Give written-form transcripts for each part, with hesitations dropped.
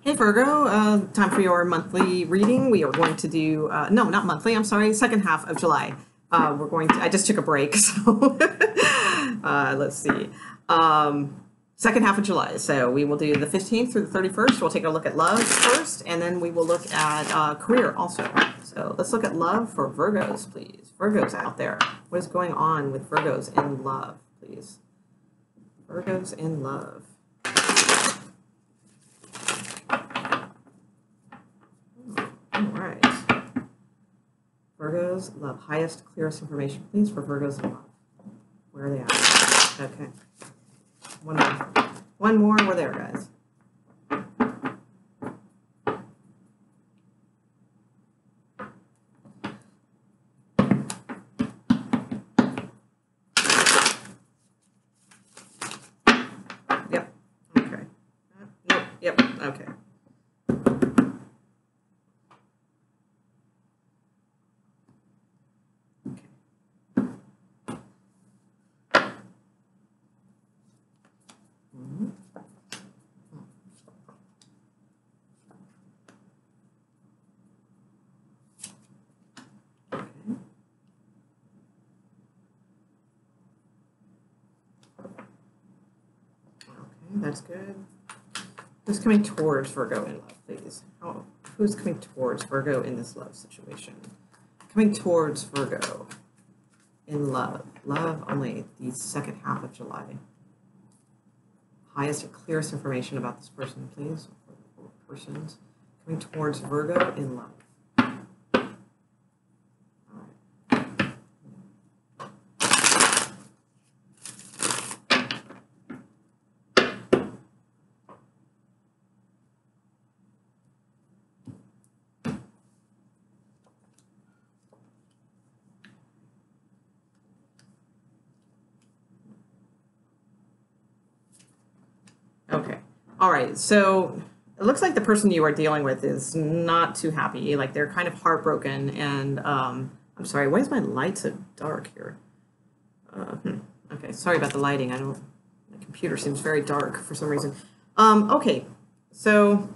Hey Virgo, time for your monthly reading. We are going to do, no, not monthly, I'm sorry, second half of July. I just took a break, so let's see. Second half of July, so we will do the 15th through the 31st. We'll take a look at love first, and then we will look at career also. So let's look at love for Virgos, please. Virgos out there. What is going on with Virgos in love, please? Virgos in love. All right. Virgos love. Highest, clearest information, please, for Virgos in love. Where are they at? Okay. One more. One more. We're there, guys. Yep. Okay. Nope. Yep. Okay. That's good. Who's coming towards Virgo in love, please? Who's coming towards Virgo in this love situation? Coming towards Virgo in love. Love only the second half of July. Highest and clearest information about this person, please. Or persons coming towards Virgo in love. Okay. All right. So it looks like the person you are dealing with is not too happy. Like they're kind of heartbroken. And I'm sorry. Why is my light so dark here? Okay. Sorry about the lighting. My computer seems very dark for some reason. Okay. So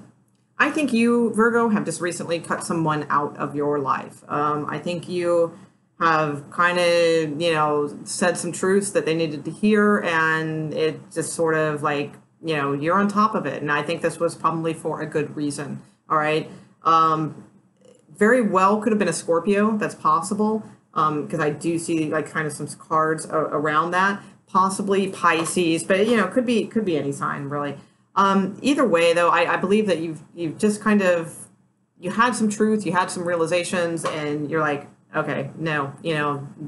I think you, Virgo, have just recently cut someone out of your life. I think you have kind of, said some truths that they needed to hear. And it just sort of like, you're on top of it. And I think this was probably for a good reason. All right. Very well could have been a Scorpio. That's possible. Because I do see like kind of some cards around that. Possibly Pisces, but could be any sign really. Either way though, I believe that you've just kind of, you had some truth, you had some realizations, and you're like, okay, no,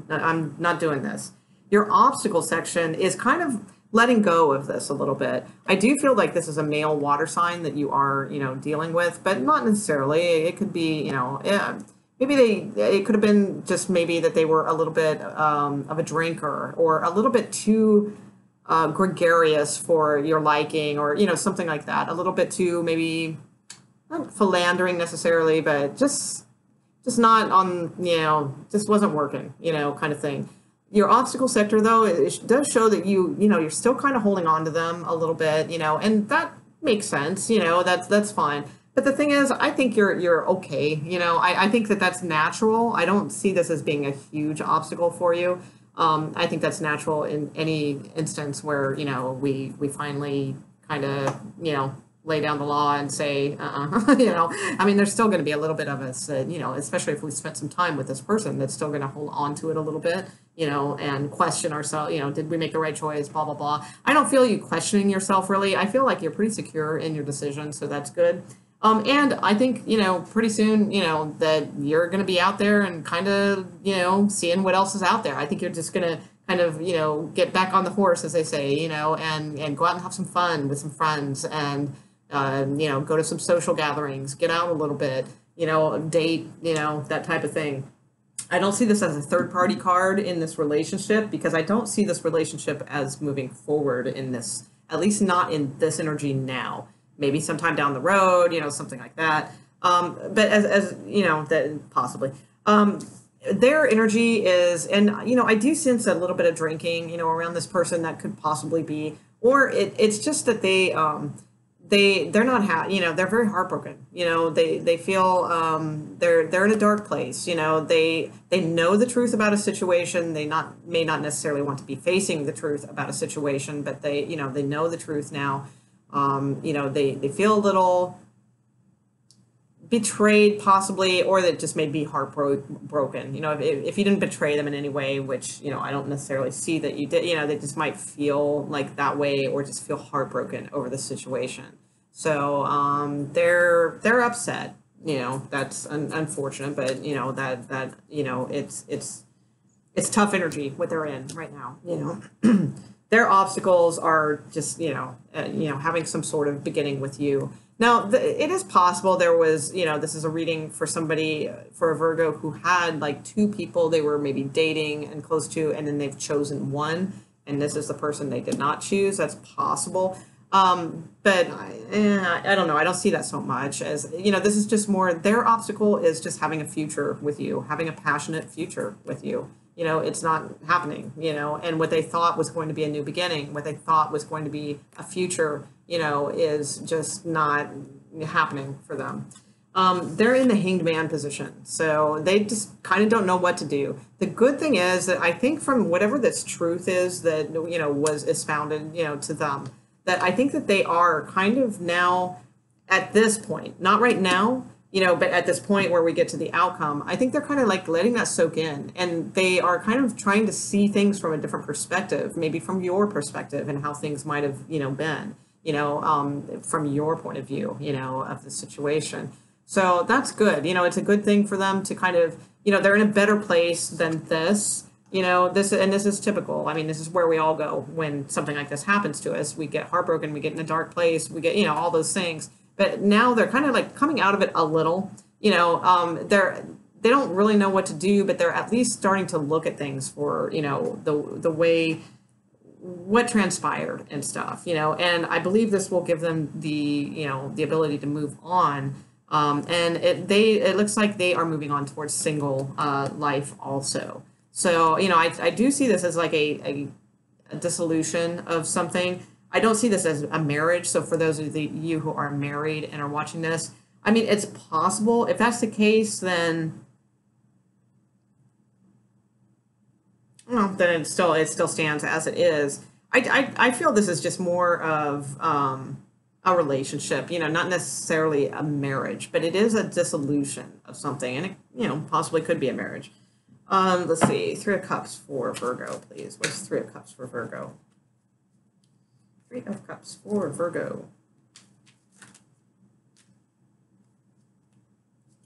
I'm not doing this. Your obstacle section is kind of letting go of this a little bit. I do feel like this is a male water sign that you are, dealing with, but not necessarily. It could be, maybe it could have been just maybe that they were a little bit of a drinker or a little bit too gregarious for your liking, or, something like that. A little bit too, maybe not philandering necessarily, but just not on, just wasn't working, kind of thing. Your obstacle sector, though, it does show that you're still kind of holding on to them a little bit, and that makes sense, that's fine. But the thing is, I think you're okay, I think that's natural. I don't see this as being a huge obstacle for you. I think that's natural in any instance where, we finally kind of, lay down the law and say, I mean, there's still going to be a little bit of us that, especially if we spent some time with this person, that's still going to hold on to it a little bit, and question ourselves, did we make the right choice, blah, blah, blah. I don't feel you questioning yourself, really. I feel like you're pretty secure in your decision, so that's good. And I think, pretty soon, that you're going to be out there and kind of, seeing what else is out there. I think you're just going to kind of, get back on the horse, as they say, and go out and have some fun with some friends and, go to some social gatherings, get out a little bit, date, that type of thing. I don't see this as a third party card in this relationship, because I don't see this relationship as moving forward in this, at least not in this energy now. Maybe sometime down the road, something like that. But as that possibly. Their energy is, and, I do sense a little bit of drinking, around this person that could possibly be, or it's just that they're not you know, they're very heartbroken. You know, they feel they're in a dark place. You know, they know the truth about a situation. They not may not necessarily want to be facing the truth about a situation, but they, you know, they know the truth now. You know, they feel a little betrayed possibly, or that just may be heartbroken. You know, if you didn't betray them in any way, which, you know, I don't necessarily see that you did, you know, they just might feel like that way, or just feel heartbroken over the situation. So they're upset. You know, that's unfortunate, but you know that you know it's tough energy what they're in right now. You know, their obstacles are just, you know, having some sort of beginning with you. Now, it is possible there was, you know, this is a reading for somebody, for a Virgo who had like two people they were maybe dating and close to, and then they've chosen one, and this is the person they did not choose. That's possible. But I don't know. I don't see that so much as, you know, this is just more, their obstacle is just having a future with you, having a passionate future with you. You know, it's not happening, you know, and what they thought was going to be a new beginning, what they thought was going to be a future, you know, is just not happening for them. They're in the hanged man position, so they just kind of don't know what to do. The good thing is that I think from whatever this truth is that, you know, was expounded, you know, to them, that I think that they are kind of now at this point, not right now, you know, but at this point where we get to the outcome, I think they're kind of like letting that soak in, and they are kind of trying to see things from a different perspective, maybe from your perspective and how things might have, you know, been, you know, from your point of view, you know, of the situation. So that's good. You know, it's a good thing for them to kind of, you know, they're in a better place than this. You know, this is typical. I mean, this is where we all go when something like this happens to us. We get heartbroken, we get in a dark place, we get, you know, all those things. But now they're kind of like coming out of it a little. You know, they don't really know what to do, but they're at least starting to look at things for, you know, the way what transpired and stuff. You know, and I believe this will give them the, you know, the ability to move on. And it looks like they are moving on towards single life also. So, you know, I do see this as like a dissolution of something. I don't see this as a marriage. So for those of you who are married and are watching this, I mean, it's possible. If that's the case, then, well, then it still stands as it is. I feel this is just more of a relationship, you know, not necessarily a marriage, but it is a dissolution of something, and it, you know, possibly could be a marriage. Let's see, Three of Cups for Virgo, please. What's Three of Cups for Virgo? Three of Cups for Virgo.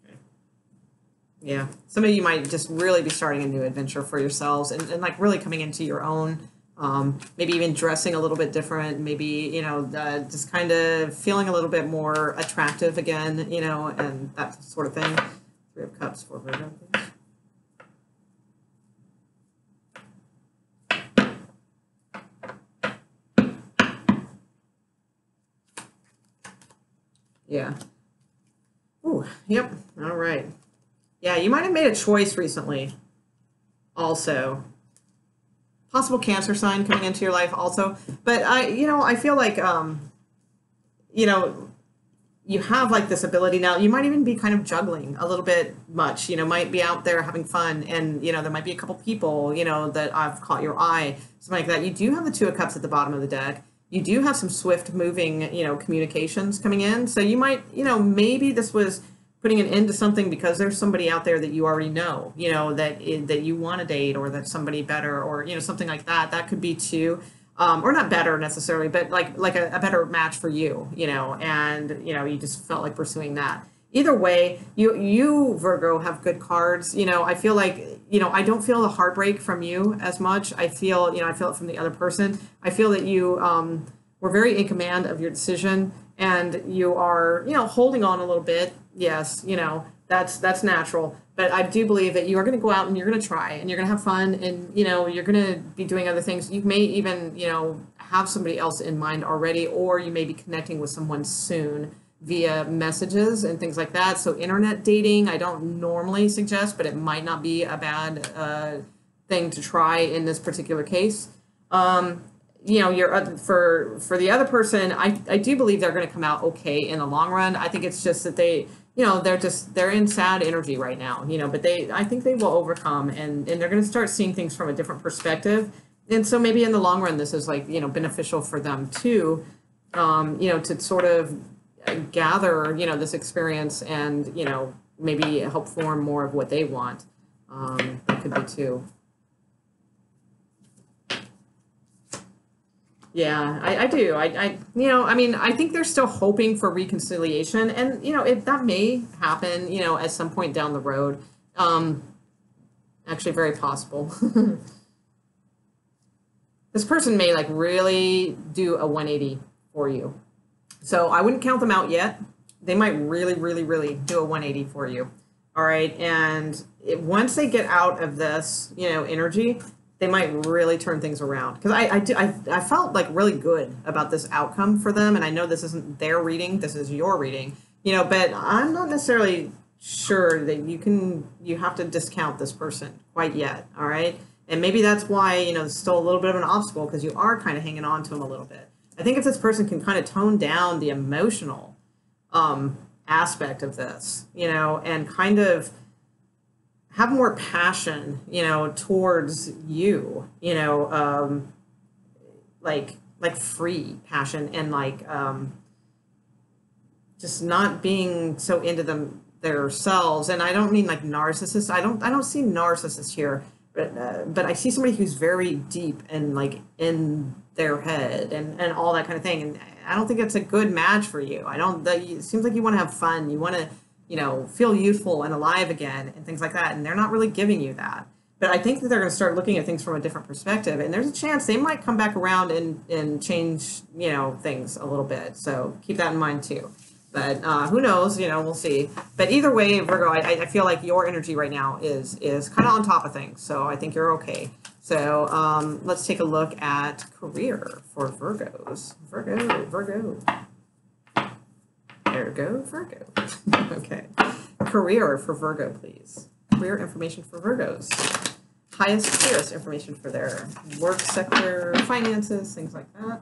Okay. Yeah, some of you might just really be starting a new adventure for yourselves, and like really coming into your own. Maybe even dressing a little bit different, maybe, you know, just kind of feeling a little bit more attractive again, you know, and that sort of thing. Three of Cups for Virgo, please. Yeah. Ooh, yep. All right. Yeah, you might have made a choice recently also. Possible Cancer sign coming into your life also. But I feel like, you know, you have like this ability now. You might even be kind of juggling a little bit much, you know, might be out there having fun, and, you know, there might be a couple people, you know, that I've caught your eye, something like that. You do have the Two of Cups at the bottom of the deck. You do have some swift moving, you know, communications coming in. So you might, you know, maybe this was putting an end to something because there's somebody out there that you already know, you know, that you want to date, or that somebody better, or, you know, something like that. That could be too, or not better necessarily, but like a better match for you, you know, and, you know, you just felt like pursuing that. Either way, you Virgo have good cards. You know, I feel like, you know, I don't feel the heartbreak from you as much. I feel, you know, I feel it from the other person. I feel that you were very in command of your decision, and you are, you know, holding on a little bit. Yes, you know, that's natural. But I do believe that you are going to go out and you're going to try, and you're going to have fun, and, you know, you're going to be doing other things. You may even, you know, have somebody else in mind already, or you may be connecting with someone soon via messages and things like that. So internet dating, I don't normally suggest, but it might not be a bad thing to try in this particular case. you know, you're for the other person, I do believe they're going to come out okay in the long run. I think it's just that they, you know, they're in sad energy right now, you know, but I think they will overcome, and they're going to start seeing things from a different perspective. And so maybe in the long run, this is like, you know, beneficial for them too, you know, to sort of gather, you know, this experience and, you know, maybe help form more of what they want. That could be too. Yeah, I do. You know, I mean, I think they're still hoping for reconciliation, and you know, that may happen, you know, at some point down the road. Um, Actually, very possible. This person may like really do a 180 for you, so I wouldn't count them out yet. They might really, really, really do a 180 for you. All right, and once they get out of this, you know, energy, they might really turn things around. Because I felt like really good about this outcome for them, and I know this isn't their reading, this is your reading, you know, but I'm not necessarily sure that you have to discount this person quite yet, all right? And maybe that's why, you know, it's still a little bit of an obstacle because you are kind of hanging on to them a little bit. I think if this person can kind of tone down the emotional aspect of this, you know, and kind of have more passion, you know, towards you, you know, like free passion and like just not being so into themselves. And I don't mean like narcissists. I don't see narcissists here, but I see somebody who's very deep and like in their head and all that kind of thing. And I don't think it's a good match for you. It seems like you want to have fun. You want to, you know, feel youthful and alive again and things like that. And they're not really giving you that. But I think that they're going to start looking at things from a different perspective. And there's a chance they might come back around and change, you know, things a little bit. So keep that in mind too. But who knows, you know, we'll see. But either way, Virgo, I feel like your energy right now is kind of on top of things. So I think you're okay. So let's take a look at career for Virgos. Virgo. Okay. Career for Virgo, please. Career information for Virgos. Highest, clearest information for their work sector, finances, things like that.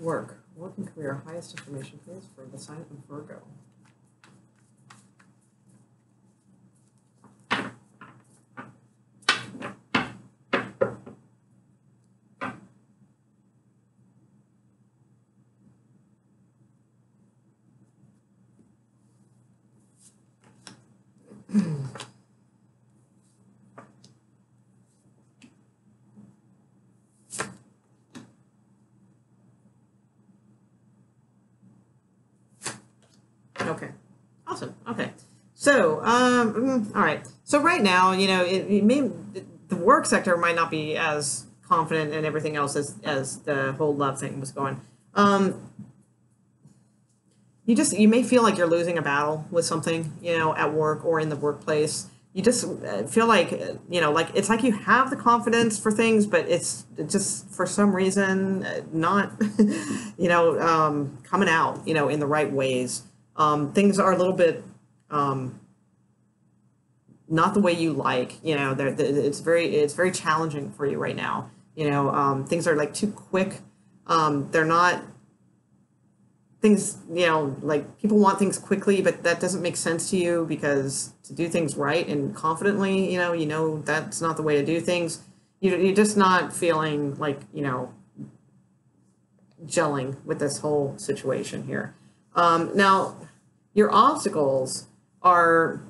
Work and career, highest information, please, for the sign of Virgo. Okay, awesome. Okay, so all right. So right now, you know, the work sector might not be as confident and everything else as the whole love thing was going. You may feel like you're losing a battle with something, you know, at work or in the workplace. You just feel like, you know, like it's like you have the confidence for things, but it's just for some reason not, you know, coming out, you know, in the right ways. Things are a little bit not the way you like, you know. It's very challenging for you right now. You know, things are like too quick. They're not things, you know, like people want things quickly, but that doesn't make sense to you because to do things right and confidently, you know that's not the way to do things. You're just not feeling like, you know, gelling with this whole situation here. Now, your obstacles are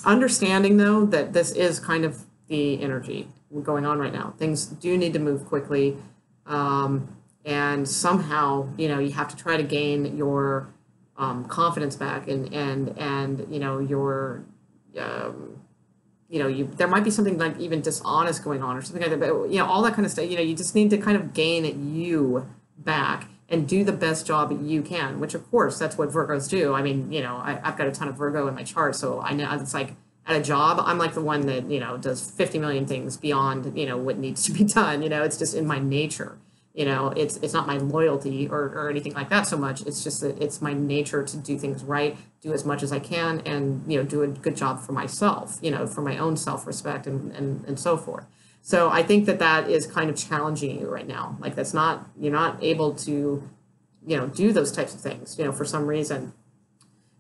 understanding, though, that this is kind of the energy going on right now. Things do need to move quickly, and somehow, you know, you have to try to gain your confidence back, and you know, your you know, there might be something like even dishonest going on or something like that, but you know, all that kind of stuff. You know, you just need to kind of gain you back and do the best job you can, which of course that's what Virgos do. I mean, you know, I've got a ton of Virgo in my chart, so I know it's like at a job, I'm like the one that, you know, does 50 million things beyond, you know, what needs to be done. You know, it's just in my nature. It's not my loyalty or anything like that so much. It's just that it's my nature to do things right, do as much as I can, and do a good job for myself, for my own self-respect and so forth. So I think that is kind of challenging you right now. Like you're not able to, do those types of things, for some reason.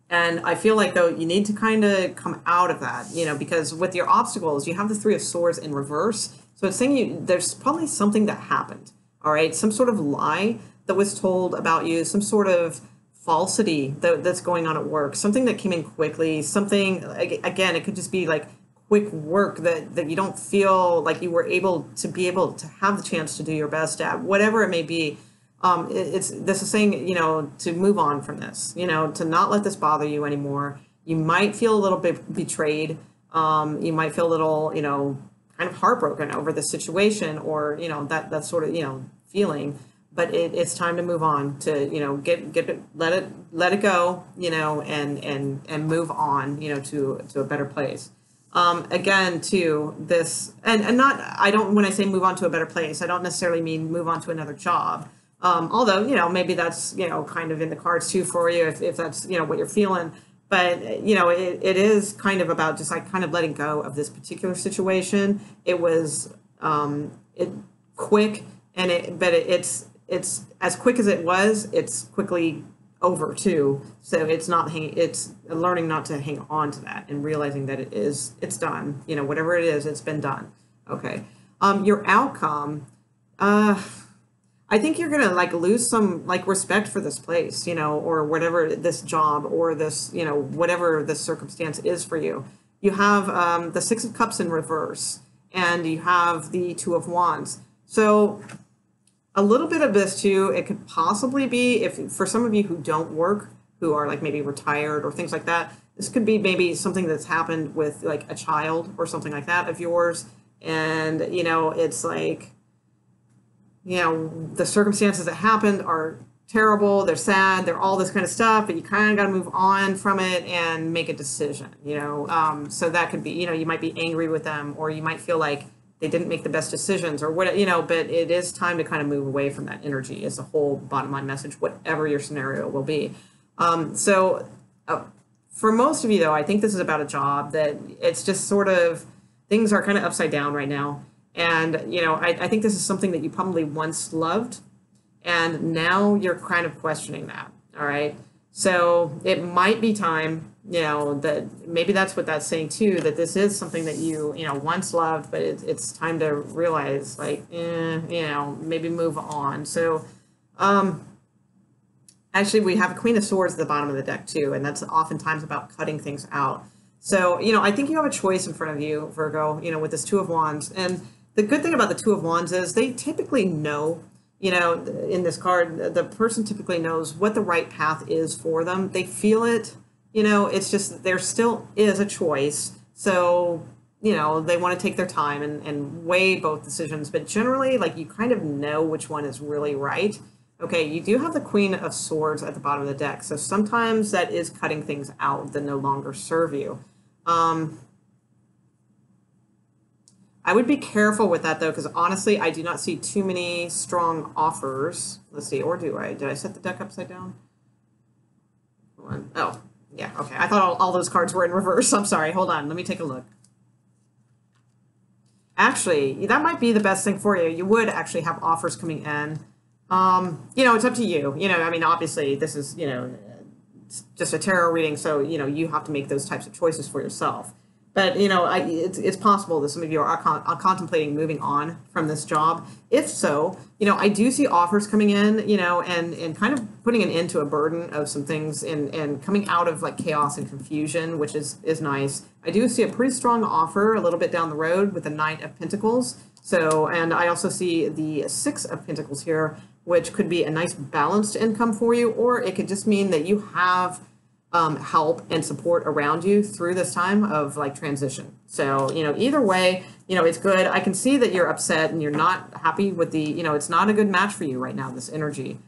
And I feel like, though, you need to kind of come out of that, because with your obstacles, you have the Three of Swords in reverse. So it's saying there's probably something that happened, all right? Some sort of lie that was told about you, some sort of falsity that's going on at work, something that came in quickly, something, again, it could just be like quick work that you don't feel like you were able to have the chance to do your best at, whatever it may be. This is saying, to move on from this, to not let this bother you anymore. You might feel a little bit betrayed. You might feel a little, kind of heartbroken over the situation, or, that sort of, feeling. But it's time to move on, to, let it go, and move on, to a better place. Again, too, this, and not, when I say move on to a better place, I don't necessarily mean move on to another job. Although, maybe that's, kind of in the cards too for you, if that's, what you're feeling. But, it is kind of about just like kind of letting go of this particular situation. It was quick, but it's as quick as it was, it's quickly over too. So it's learning not to hang on to that and realizing that it's done. Whatever it is, it's been done. Okay. Your outcome, I think you're gonna like lose some like respect for this place, or whatever this job or this, whatever the circumstance is for you. You have the Six of Cups in reverse, and you have the Two of Wands. So a little bit of this too, it could possibly be, if for some of you who don't work, who are like maybe retired or things like that, this could be maybe something that's happened with like a child or something like that of yours. And, it's like, the circumstances that happened are terrible, they're sad, they're all this kind of stuff, but you kind of got to move on from it and make a decision, so that could be, you might be angry with them, or you might feel like they didn't make the best decisions or what, but it is time to kind of move away from that energy is the whole bottom line message, whatever your scenario will be. So for most of you, though, I think this is about a job that it's just sort of, things are kind of upside down right now. And, I think this is something that you probably once loved, and now you're kind of questioning that. All right. So it might be time, that maybe that's what that's saying too, that this is something that you, once loved, but it's time to realize like, maybe move on. So, actually we have a Queen of Swords at the bottom of the deck too, and that's oftentimes about cutting things out. So, I think you have a choice in front of you, Virgo, with this Two of Wands. And the good thing about the Two of Wands is they typically know, in this card, the person typically knows what the right path is for them. They feel it, it's just there still is a choice. So, they want to take their time and weigh both decisions. But generally, like, you kind of know which one is really right. Okay, you do have the Queen of Swords at the bottom of the deck. So sometimes that is cutting things out that no longer serve you. I would be careful with that, though, because honestly, I do not see too many strong offers. Let's see, or do I? Did I set the deck upside down? Oh, yeah, okay. I thought all those cards were in reverse. I'm sorry. Hold on. Let me take a look. Actually, that might be the best thing for you. You would actually have offers coming in. It's up to you. I mean, obviously, this is, it's just a tarot reading, so, you have to make those types of choices for yourself. But, it's possible that some of you are contemplating moving on from this job. If so, I do see offers coming in, and kind of putting an end to a burden of some things and coming out of like chaos and confusion, which is nice. I do see a pretty strong offer a little bit down the road with the Knight of Pentacles. So, and I also see the Six of Pentacles here, which could be a nice balanced income for you, or it could just mean that you have help and support around you through this time of like transition. So, either way, it's good. I can see that you're upset and you're not happy with the, it's not a good match for you right now, this energy.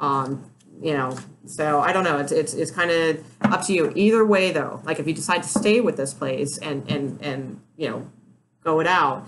So I don't know. It's kind of up to you. Either way, though, like if you decide to stay with this place and go it out,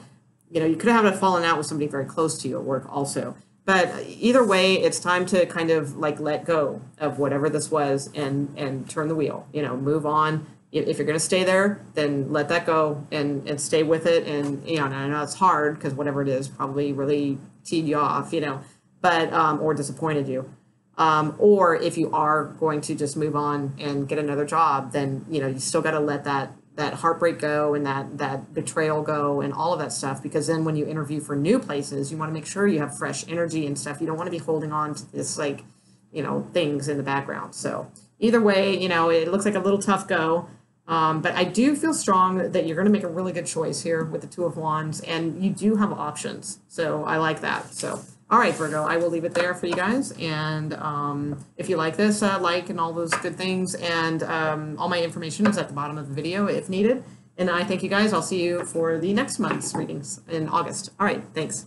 you could have had a falling out with somebody very close to you at work also. But either way, it's time to kind of like let go of whatever this was and turn the wheel, you know, move on. If you're going to stay there, then let that go and stay with it. And, you know, and I know it's hard because whatever it is probably really teed you off, you know, but, or disappointed you. Or if you are going to just move on and get another job, then, you know, you still got to let that heartbreak go and that betrayal go and all of that stuff, because then when you interview for new places, you want to make sure you have fresh energy and stuff. You don't want to be holding on to this, like, you know, things in the background. So either way, you know, it looks like a little tough go. But I do feel strong that you're going to make a really good choice here with the Two of Wands, and you do have options. So I like that. So, all right, Virgo, I will leave it there for you guys. And if you like this, like and all those good things. And all my information is at the bottom of the video if needed. And I thank you guys. I'll see you for the next month's readings in August. All right, thanks.